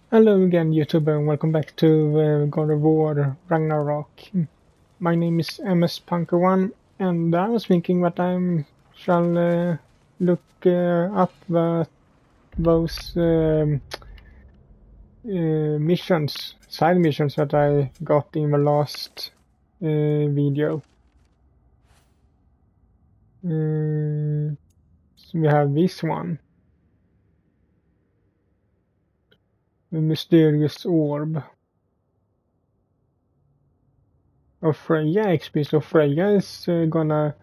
Hello again, YouTuber, and welcome back to God of War Ragnarok. My name is MS Punker1, and I was thinking that I shall look up those missions, side missions that I got in the last video. So we have this one, the mysterious orb of Freya XP. So Freya is gonna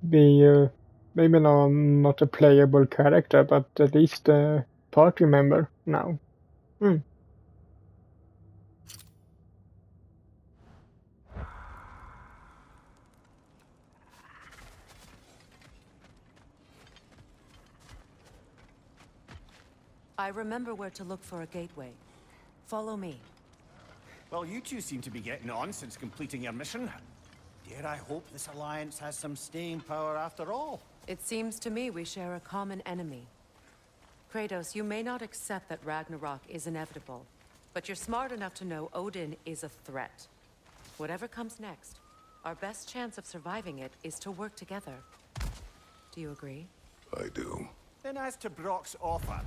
be maybe not a playable character, but at least a party member now. Hmm. I remember where to look for a gateway. Follow me. Well, you two seem to be getting on since completing your mission. Dare I hope this alliance has some staying power after all? It seems to me we share a common enemy. Kratos, you may not accept that Ragnarok is inevitable, but you're smart enough to know Odin is a threat. Whatever comes next, our best chance of surviving it is to work together. Do you agree? I do. Then as to Brock's offer,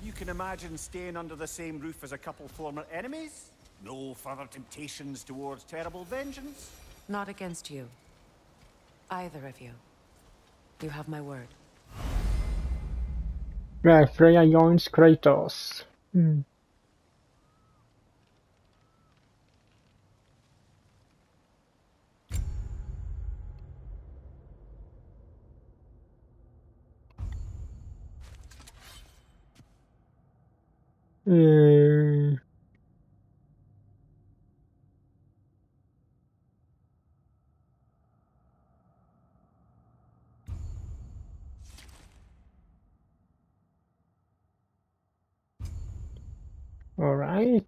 you can imagine staying under the same roof as a couple former enemies? No further temptations towards terrible vengeance? Not against you. Either of you. You have my word. Yeah, Freya joins Kratos. Hmm. Uh, all right.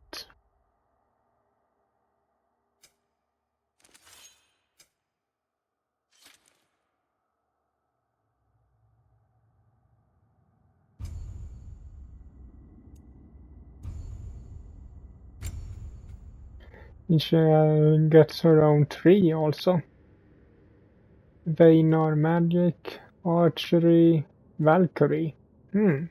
She gets her own tree also. Veinar magic, archery, Valkyrie. Hmm.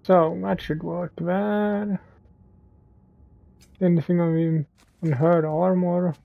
So that should work there. Anything on her armor?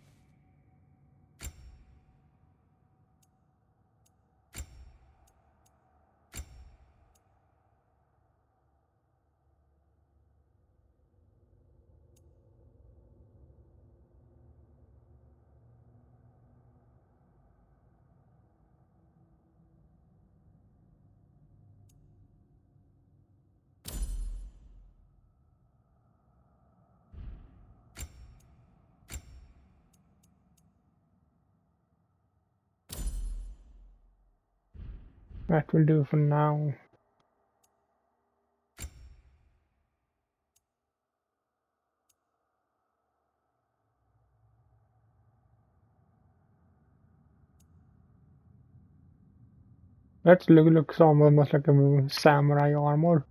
That will do for now. That looks almost like a samurai armor.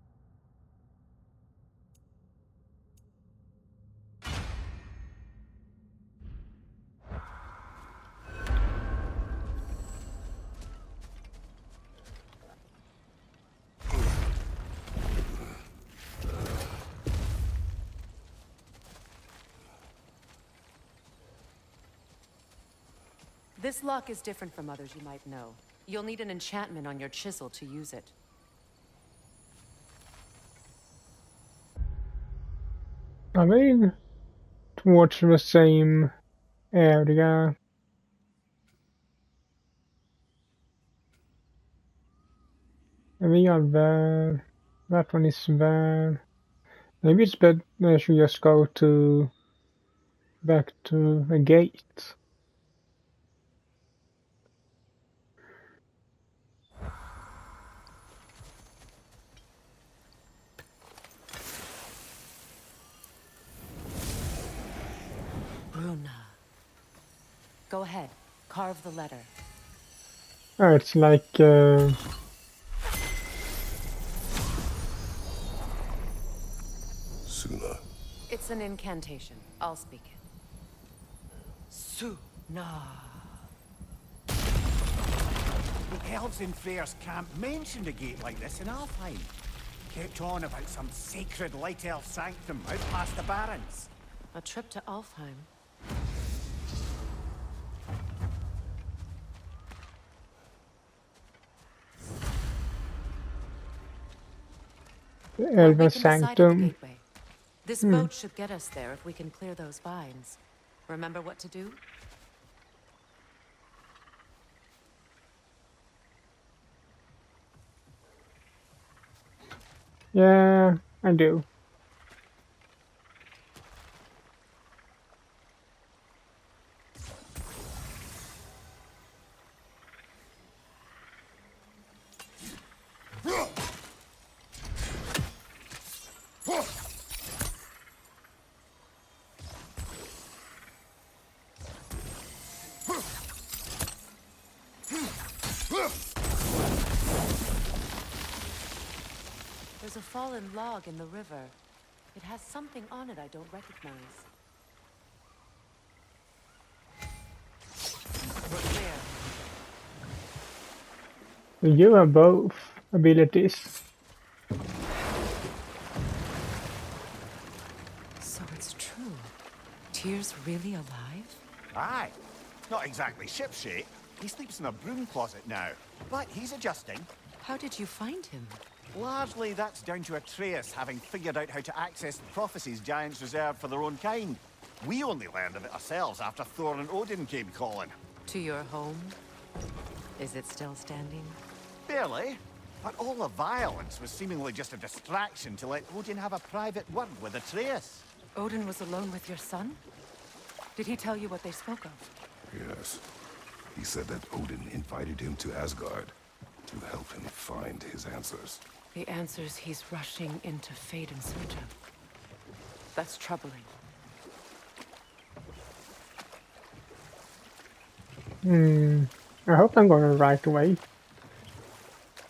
This lock is different from others you might know. You'll need an enchantment on your chisel to use it. I mean, towards the same area. We are there. That one is there. Maybe it's better I should just go to back to a gate. Bruna. Go ahead. Carve the letter. Oh, it's like Suna. It's an incantation. I'll speak it. Suna. The elves in Freya's camp mentioned a gate like this in Alfheim. Kept on about some sacred light elf sanctum out past the barrens. A trip to Alfheim. the We're Elven weak in the side of the Sanctum. gateway. This boat should get us there if we can clear those vines. Remember what to do? Yeah, I do. There's a fallen log in the river. It has something on it I don't recognize. We're clear. You have both abilities. So it's true. Tyr's really alive? Aye. Not exactly shipshape. He sleeps in a broom closet now. But he's adjusting. How did you find him? Largely, that's down to Atreus having figured out how to access the prophecies giants reserved for their own kind. We only learned of it ourselves after Thor and Odin came calling. To your home? Is it still standing? Barely. But all the violence was seemingly just a distraction to let Odin have a private word with Atreus. Odin was alone with your son? Did he tell you what they spoke of? Yes. He said that Odin invited him to Asgard to help him find his answers. The answers he's rushing into fate in search of. That's troubling. I hope I'm going right away.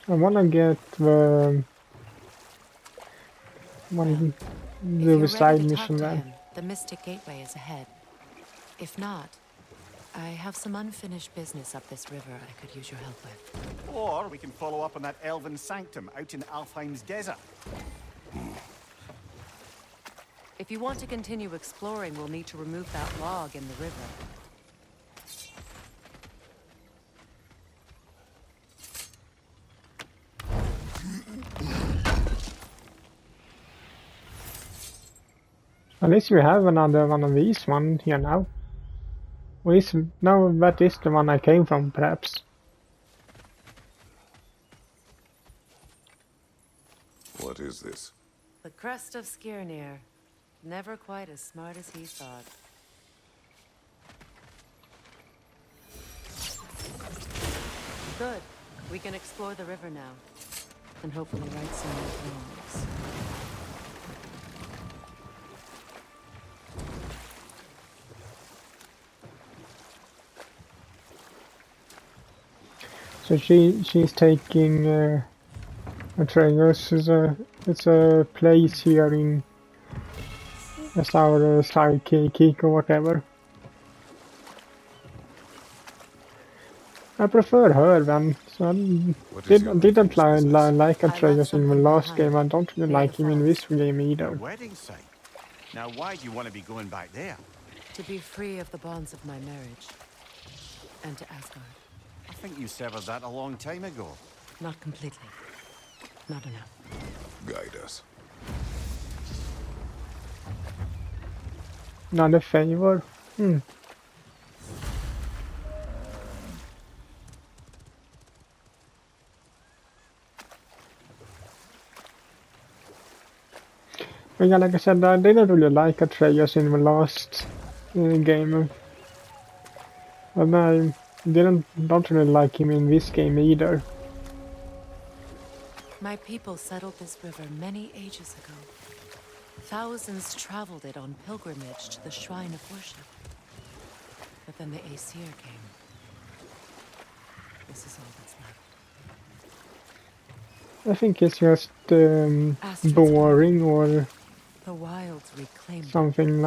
I wanna get the one If you're the side ready to mission talk to then. him, the Mystic Gateway is ahead. If not, I have some unfinished business up this river I could use your help with. Or we can follow up on that elven sanctum out in Alfheim's desert. If you want to continue exploring, we'll need to remove that log in the river. At least we have another one of these one here now. Well, no, that is the one I came from, perhaps. What is this? The crest of Skirnir. Never quite as smart as he thought. Good. We can explore the river now. And hopefully right some new wrongs. So she's taking Atreus it's a place here in as our sidekick or whatever. I prefer her then. So What is your didn't unfinished business? like I left Atreus in the something last behind. game. I don't really Near like the him in falls. this game A either. wedding site. Now, why do you want to be going back there? To be free of the bonds of my marriage. And to Asgard. I think you severed that a long time ago. Not completely. Not enough. Guide us. Not a favor. But yeah, like I said, I didn't really like Atreus in the last game. But I don't really like him in this game either. My people settled this river many ages ago. Thousands traveled it on pilgrimage to the shrine of worship. But then the Aesir came. This is all that's left. I think it's just Astrid's boring or the wilds reclaimed it. something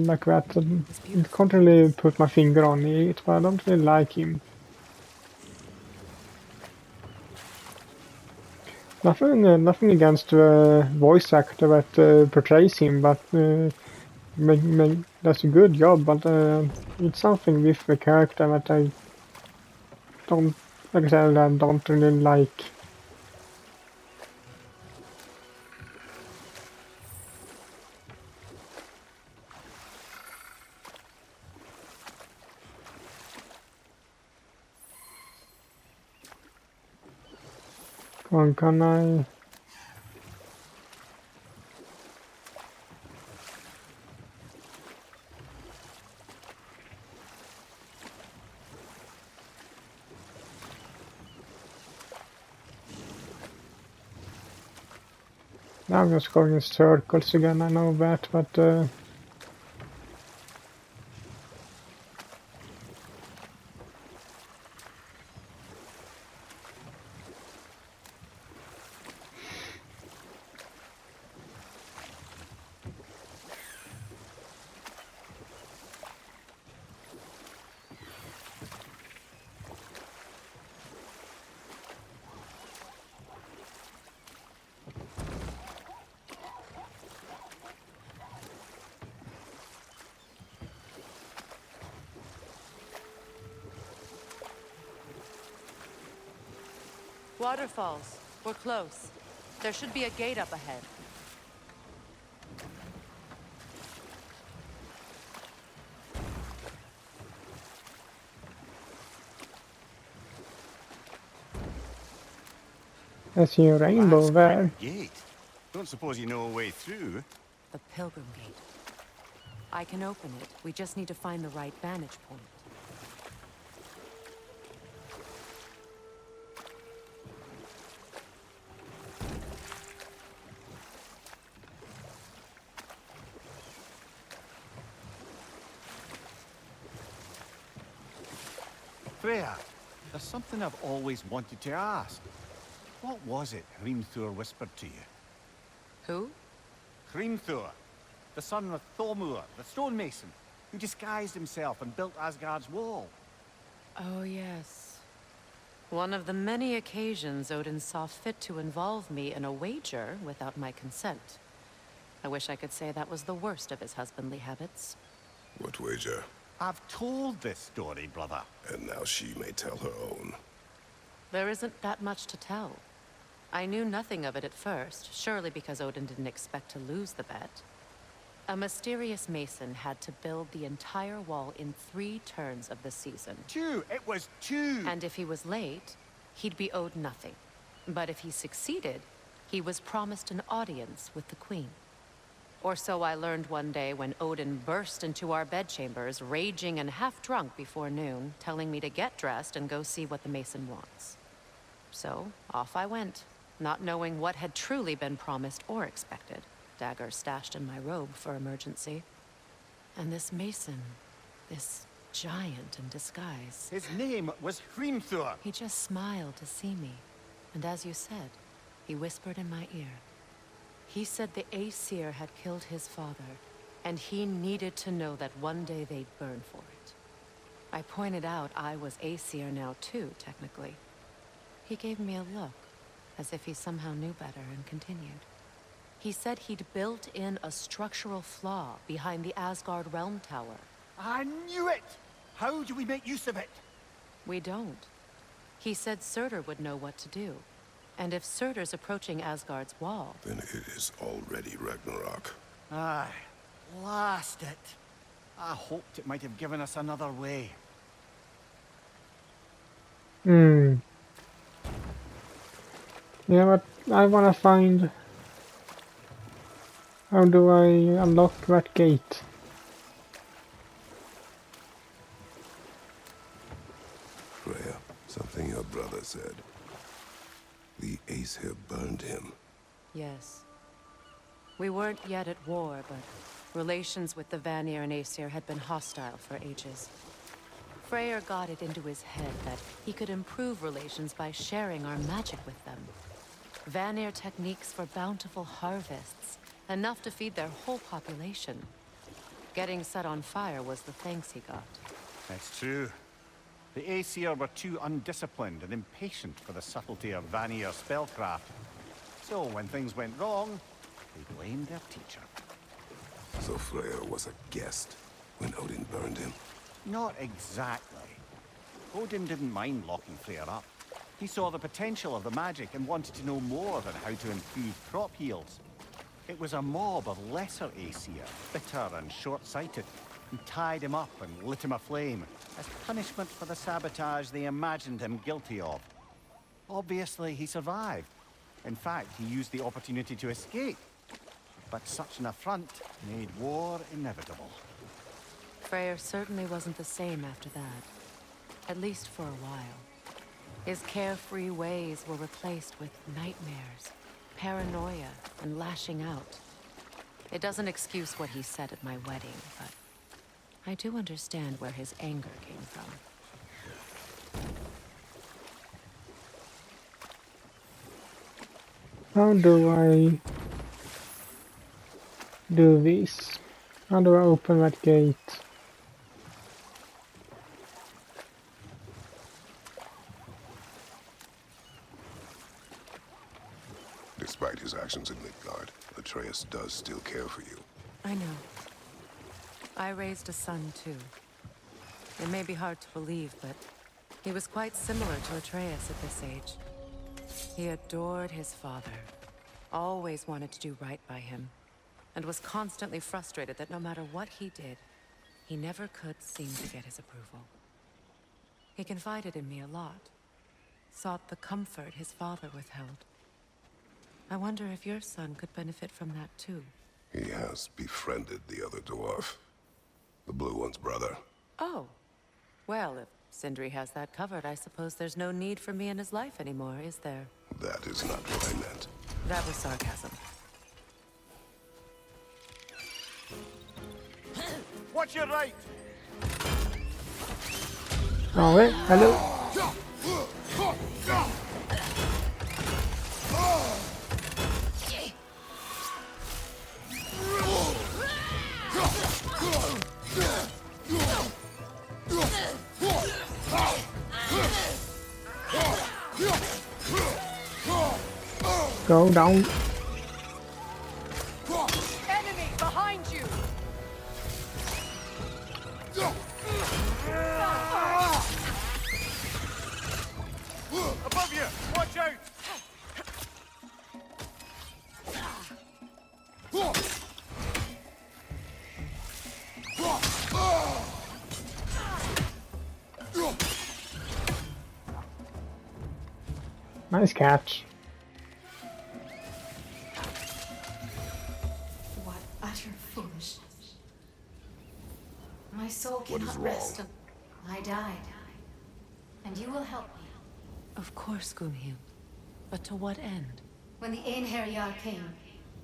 like that. I beautiful. can't really put my finger on it, but I don't really like him. Nothing against the voice actor that portrays him, but does a good job. But it's something with the character that I don't, like I said, I don't really like. Can I? Now I'm just going in circles again, I know that, but Waterfalls. We're close. There should be a gate up ahead. I see a rainbow That's there. quite a gate. Don't suppose you know a way through? The Pilgrim Gate. I can open it. We just need to find the right vantage point. Freya, there's something I've always wanted to ask. What was it Hrimthur whispered to you? Who? Hrimthur, the son of Thormur, the stonemason, who disguised himself and built Asgard's wall. Oh, yes. One of the many occasions Odin saw fit to involve me in a wager without my consent. I wish I could say that was the worst of his husbandly habits. What wager? I've told this story, brother. And now she may tell her own. There isn't that much to tell. I knew nothing of it at first, surely because Odin didn't expect to lose the bet. A mysterious mason had to build the entire wall in 3 turns of the season. 2! It was 2! And if he was late, he'd be owed nothing. But if he succeeded, he was promised an audience with the queen. Or so I learned one day when Odin burst into our bedchambers, raging and half-drunk before noon, telling me to get dressed and go see what the mason wants. So, off I went, not knowing what had truly been promised or expected, dagger stashed in my robe for emergency. And this mason, this giant in disguise, His name was Hrimthur. he just smiled to see me. And as you said, he whispered in my ear. He said the Aesir had killed his father, and he needed to know that one day they'd burn for it. I pointed out I was Aesir now too, technically. He gave me a look, as if he somehow knew better, and continued. He said he'd built in a structural flaw behind the Asgard Realm Tower. I knew it! How do we make use of it? We don't. He said Surtur would know what to do. And if Surtur's approaching Asgard's wall... Then it is already Ragnarok. Aye, blast it. I hoped it might have given us another way. Yeah, but I wanna find... How do I unlock that gate? Something your brother said. The Aesir burned him. Yes. We weren't yet at war, but relations with the Vanir and Aesir had been hostile for ages. Freya got it into his head that he could improve relations by sharing our magic with them. Vanir techniques for bountiful harvests, enough to feed their whole population. Getting set on fire was the thanks he got. That's true. The Aesir were too undisciplined and impatient for the subtlety of Vanir spellcraft. So when things went wrong, they blamed their teacher. So Freya was a guest when Odin burned him? Not exactly. Odin didn't mind locking Freya up. He saw the potential of the magic and wanted to know more than how to improve crop yields. It was a mob of lesser Aesir, bitter and short-sighted, who tied him up and lit him aflame, as punishment for the sabotage they imagined him guilty of. Obviously, he survived. In fact, he used the opportunity to escape. But such an affront made war inevitable. Freyr certainly wasn't the same after that. At least for a while. His carefree ways were replaced with nightmares, paranoia, and lashing out. It doesn't excuse what he said at my wedding, but I do understand where his anger came from. How do I do this? How do I open that gate? Despite his actions in Midgard, Atreus does still care for you. I know. I raised a son, too. It may be hard to believe, but he was quite similar to Atreus at this age. He adored his father, always wanted to do right by him, and was constantly frustrated that no matter what he did, he never could seem to get his approval. He confided in me a lot, sought the comfort his father withheld. I wonder if your son could benefit from that too. He has befriended the other dwarf. The blue one's brother. Oh. Well, if Sindri has that covered, I suppose there's no need for me in his life anymore, is there? That is not what I meant. That was sarcasm. Watch your right! Alright, hello. Go down. Enemy behind you! Above you! Watch out! Nice catch. What utter foolishness. My soul What is cannot wrong? rest. I died. And you will help me. Of course, Gunhild. But to what end? When the Einherjar came,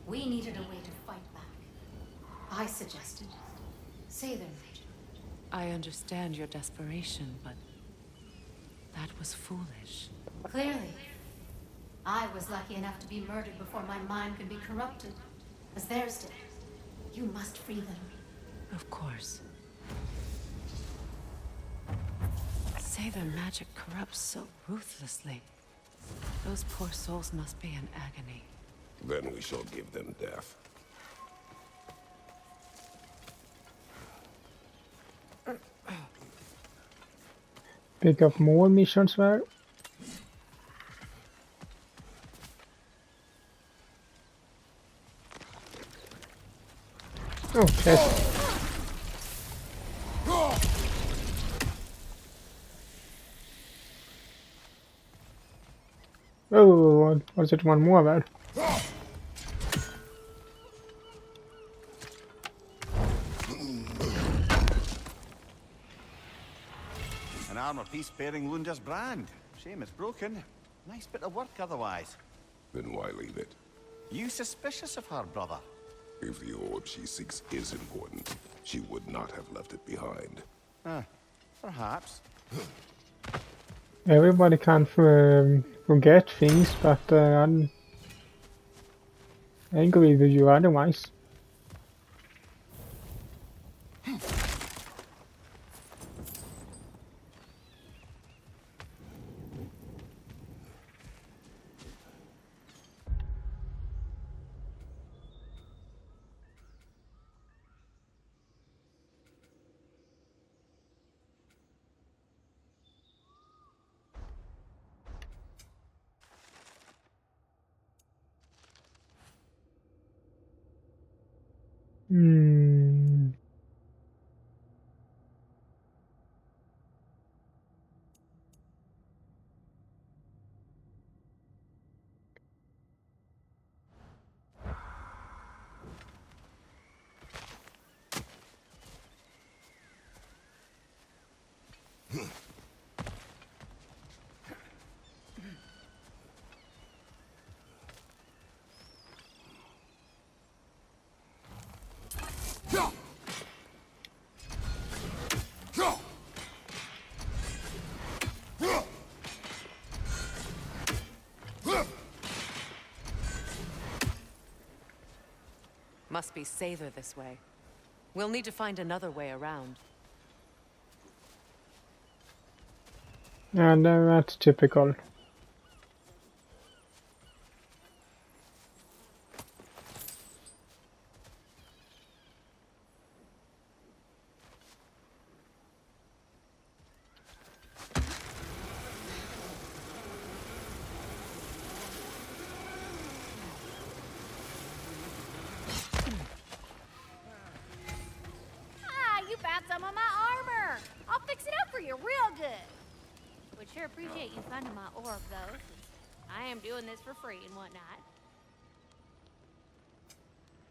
we needed a way to fight back. I suggested, say their magic. I understand your desperation, but that was foolish. Clearly, I was lucky enough to be murdered before my mind could be corrupted, as theirs did. You must free them. Of course. Say their magic corrupts so ruthlessly. Those poor souls must be in agony. Then we shall give them death. Pick up more missions there. Oh, chest. Oh, was it one more there? An armor piece bearing Lunda's brand. Shame it's broken. Nice bit of work otherwise. Then why leave it? You suspicious of her, brother? If the orb she seeks is important, she would not have left it behind. Perhaps. Everybody can't forget things, but I agree with you otherwise. Hmm. Must be safer this way. We'll need to find another way around. And that's typical. You found some of my armor. I'll fix it up for you real good. Would sure appreciate you finding my orb, though, since I am doing this for free and whatnot.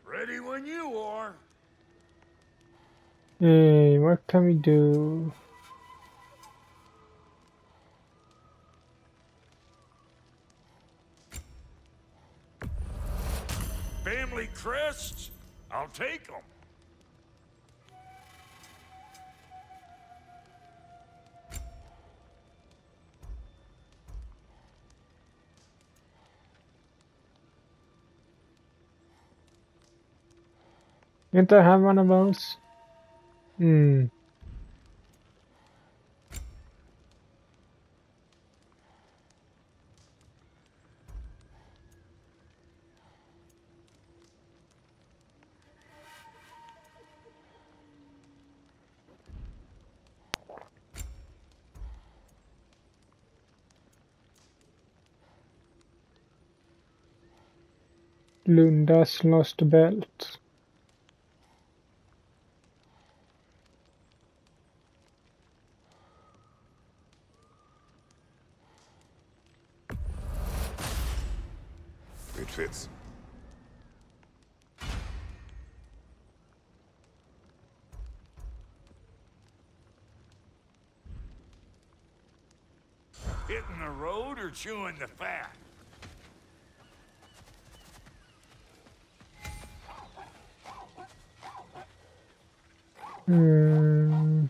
Ready when you are. Hey, what can we do? Family crests? I'll take them. Didn't I have one of those? Hmm. Lunda's lost belt. It fits. Hitting the road or chewing the fat? Hmm.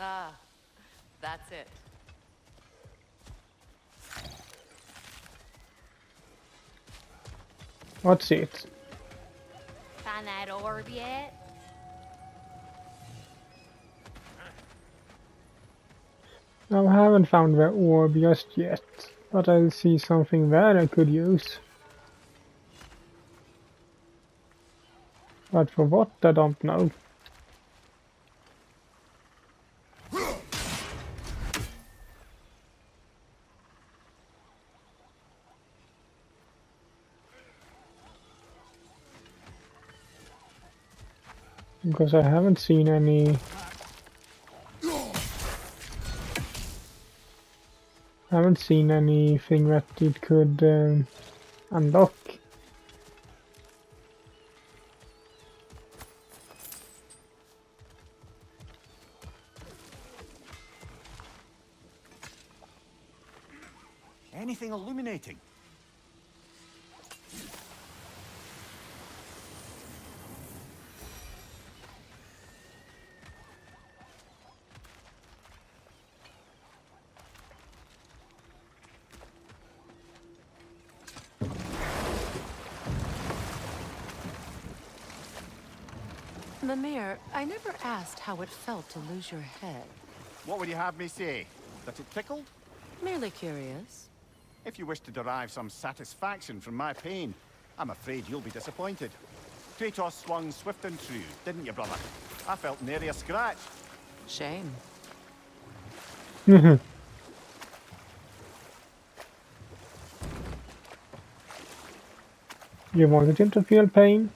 Ah, that's it. What's it? Find that orb yet? I haven't found the orb just yet, but I see something there I could use. But for what, I don't know. Because I haven't seen any... I haven't seen anything that it could unlock. anything illuminating? Mimir, I never asked how it felt to lose your head. What would you have me say? That it tickled? Merely curious. If you wish to derive some satisfaction from my pain, I'm afraid you'll be disappointed. Kratos swung swift and true, didn't you, brother? I felt nary a scratch. Shame. You wanted him to feel pain?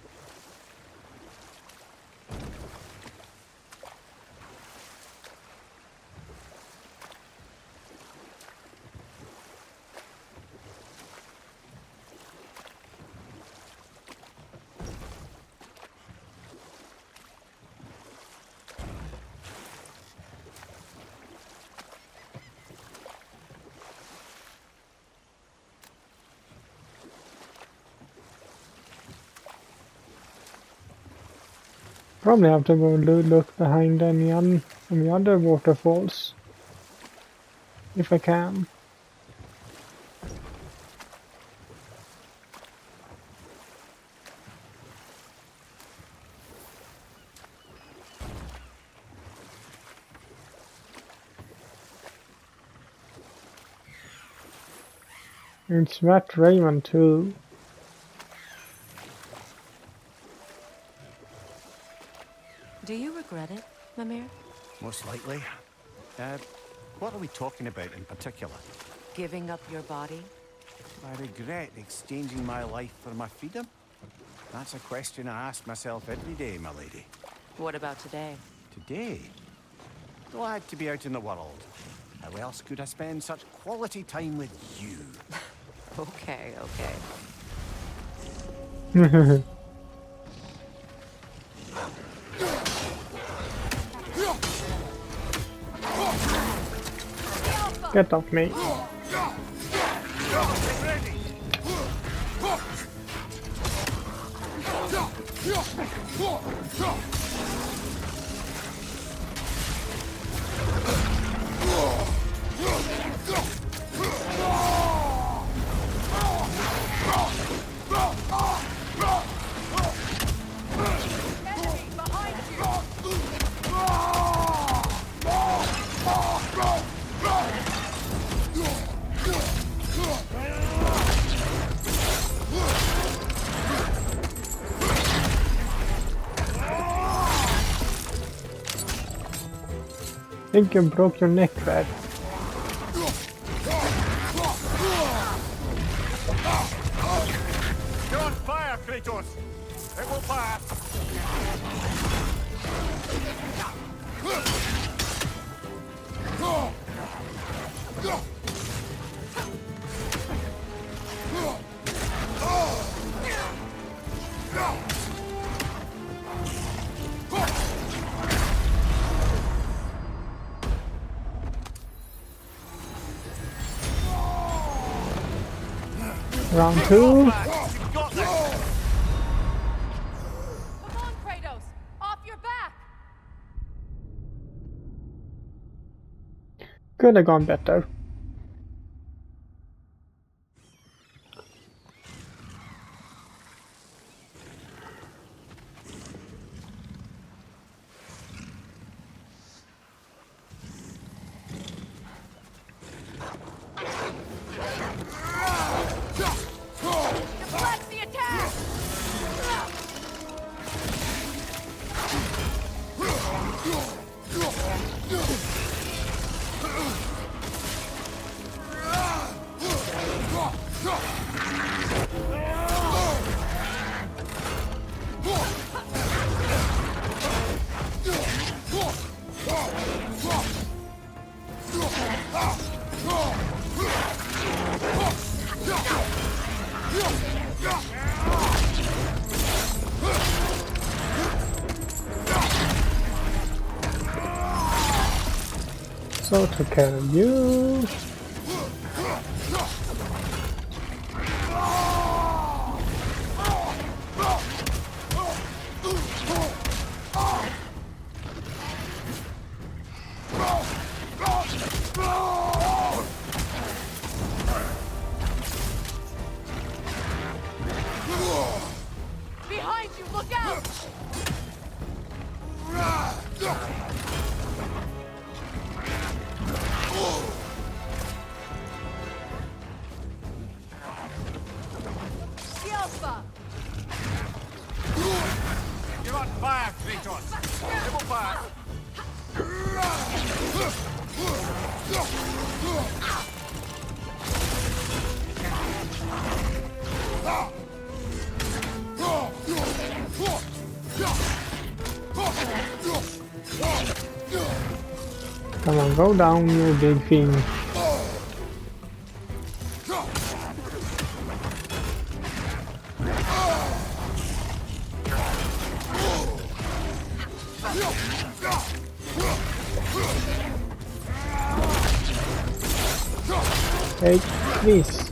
Probably have to go look behind any other waterfalls. If I can. It's that Raymond too. Do you regret it, Mimir? Most likely. What are we talking about in particular? Giving up your body? I regret exchanging my life for my freedom? That's a question I ask myself every day, my lady. What about today? Today? Glad to be out in the world. How else could I spend such quality time with you? Okay, okay. Get off me. I think you broke your neck there. You're on fire, Kratos! It will pass! Round two. You've got this! Come on, Kratos! Off your back! Could have gone better. Deflect the attack! So took care of you. Look out! Alpha! You're on fire, Kratos! Double fire! Come on, go down, you big thing. Take this.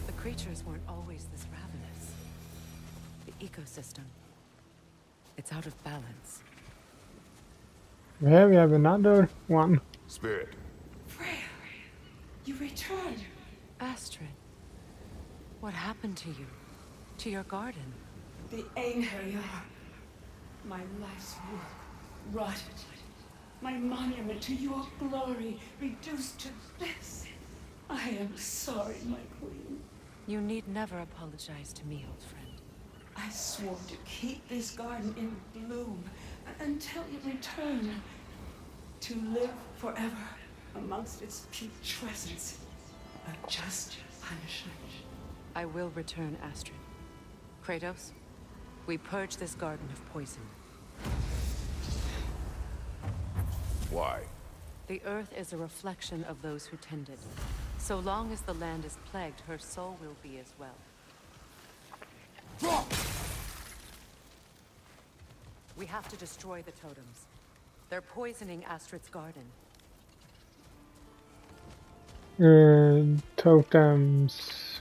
The creatures weren't always this ravenous. The ecosystem. It's out of balance. Here we have another one. Spirit. Freya, you returned. Astrid, what happened to you? To your garden? The Einherjar. My life's work rotted. My monument to your glory reduced to this. I am sorry, my queen. You need never apologize to me, old friend. I swore to keep this garden in bloom until you return. To live forever amongst its putrescence. A just punishment. I will return, Astrid. Kratos, we purge this garden of poison. Why? The earth is a reflection of those who tend it. So long as the land is plagued, her soul will be as well. We have to destroy the totems. They're poisoning Astrid's garden. Totems.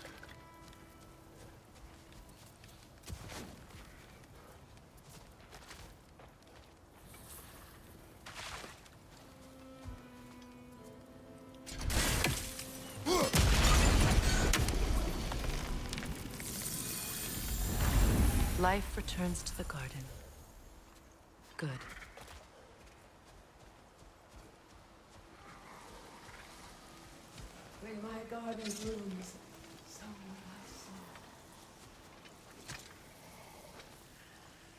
Life returns to the garden. Good. When my garden blooms, so will my soul.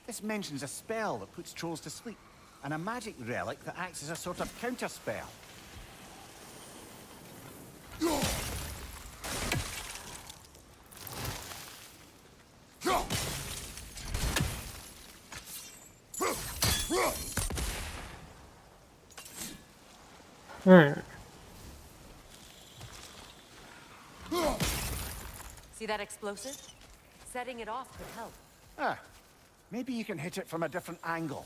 This mentions a spell that puts trolls to sleep, and a magic relic that acts as a sort of counter-spell. See that explosive? Setting it off could help. Ah, maybe you can hit it from a different angle.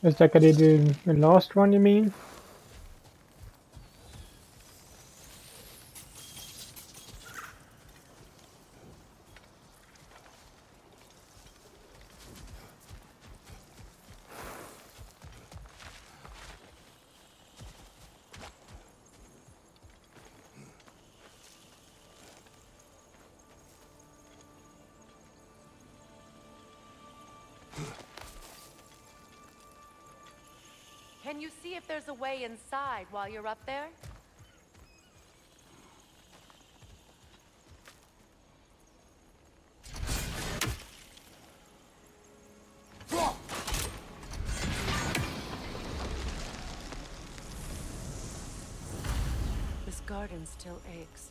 Just like I did in the last one, you mean? Can you see if there's a way inside while you're up there? This garden still aches.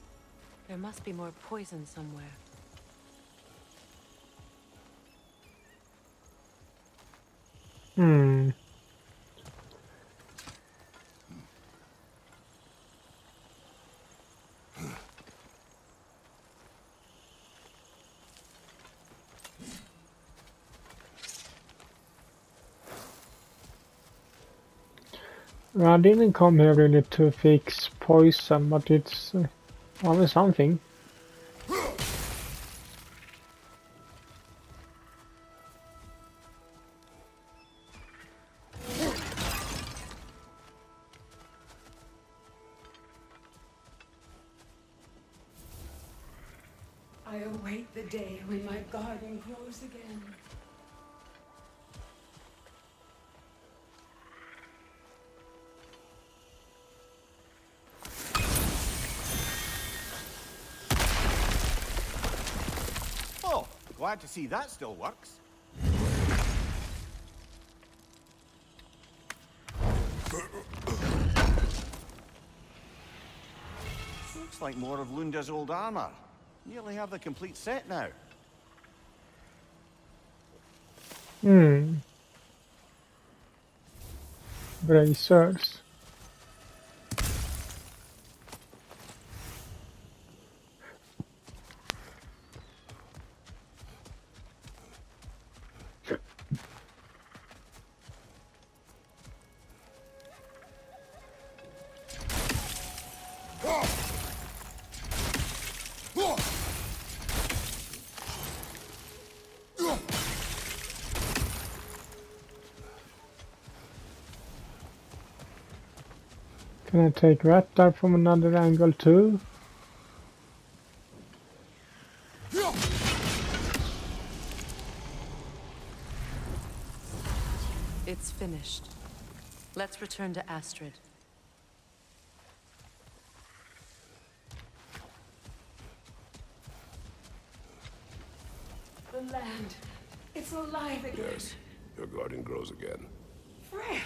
There must be more poison somewhere. I didn't come here really to fix poison, but it's always something. the day when my garden grows again. Oh, glad to see that still works. Looks like more of Lunda's old armor. Nearly have the complete set now. Bracers. Can I take that there from another angle too? It's finished. Let's return to Astrid. The land. It's alive again. Yes, your garden grows again. Freya,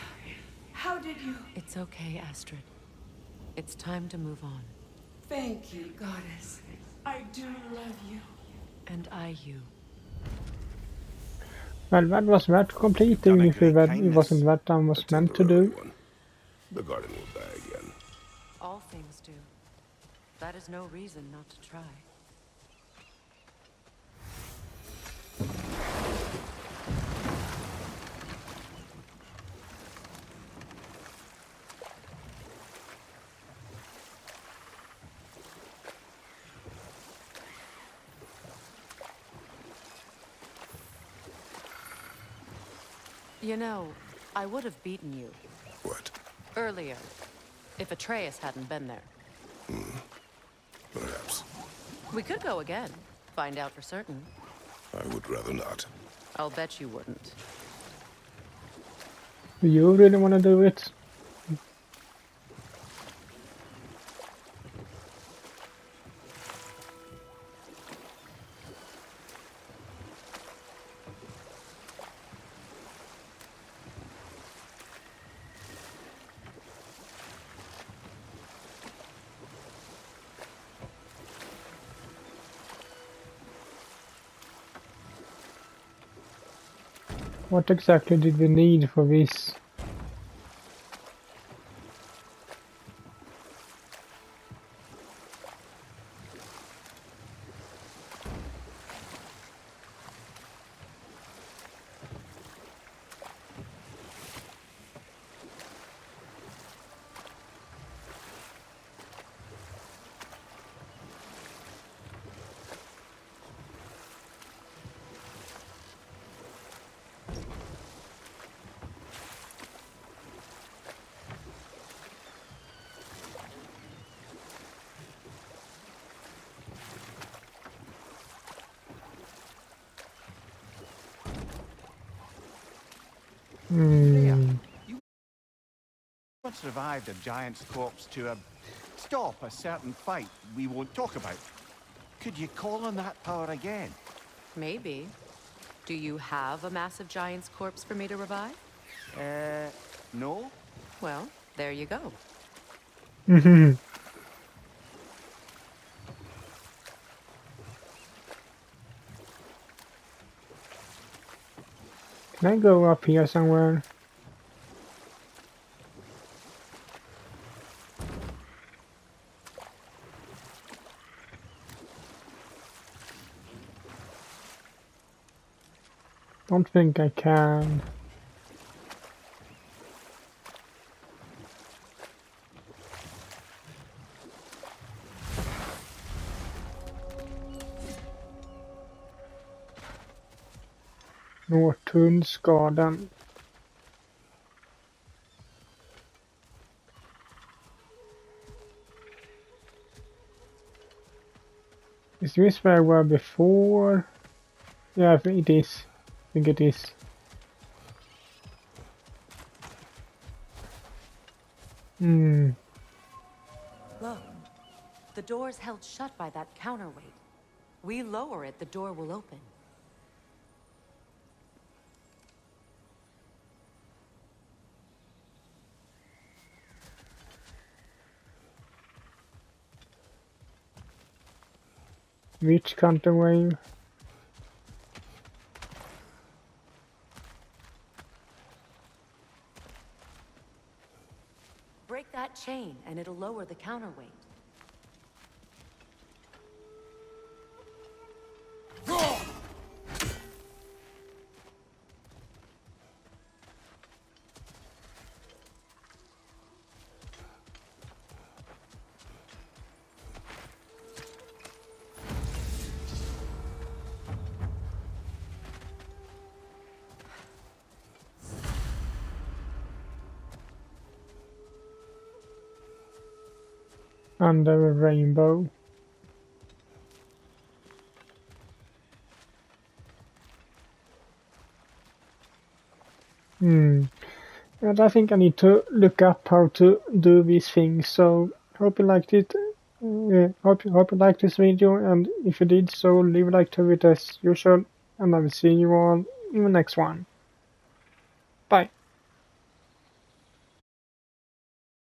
how did you... It's okay, Astrid. It's time to move on. Thank you, goddess. I do love you. And I you. Well, that was that complete, Done even a if great it kindness. wasn't what I was A meant to temporary do. one. The garden will die again. All things do. That is no reason not to try. You know, I would have beaten you What? earlier if Atreus hadn't been there. Perhaps. We could go again, find out for certain. I would rather not. I'll bet you wouldn't. Do you really want to do it? What exactly did we need for this? Freya, you once revived a giant's corpse to stop a certain fight we won't talk about. Could you call on that power again? Maybe. Do you have a massive giant's corpse for me to revive? No? Well, there you go. Can I go up here somewhere? Don't think I can. Norrtunsgaden. Is this where we were before? Yeah, I think it is. I think it is. Look, the door's held shut by that counterweight. We lower it, the door will open. Which counterweight? Break that chain, and it'll lower the counterweight. Under a rainbow. And I think I need to look up how to do these things, so hope you liked it. Hope you liked this video, and if you did so, leave a like to it as usual, and I will see you all in the next one. Bye.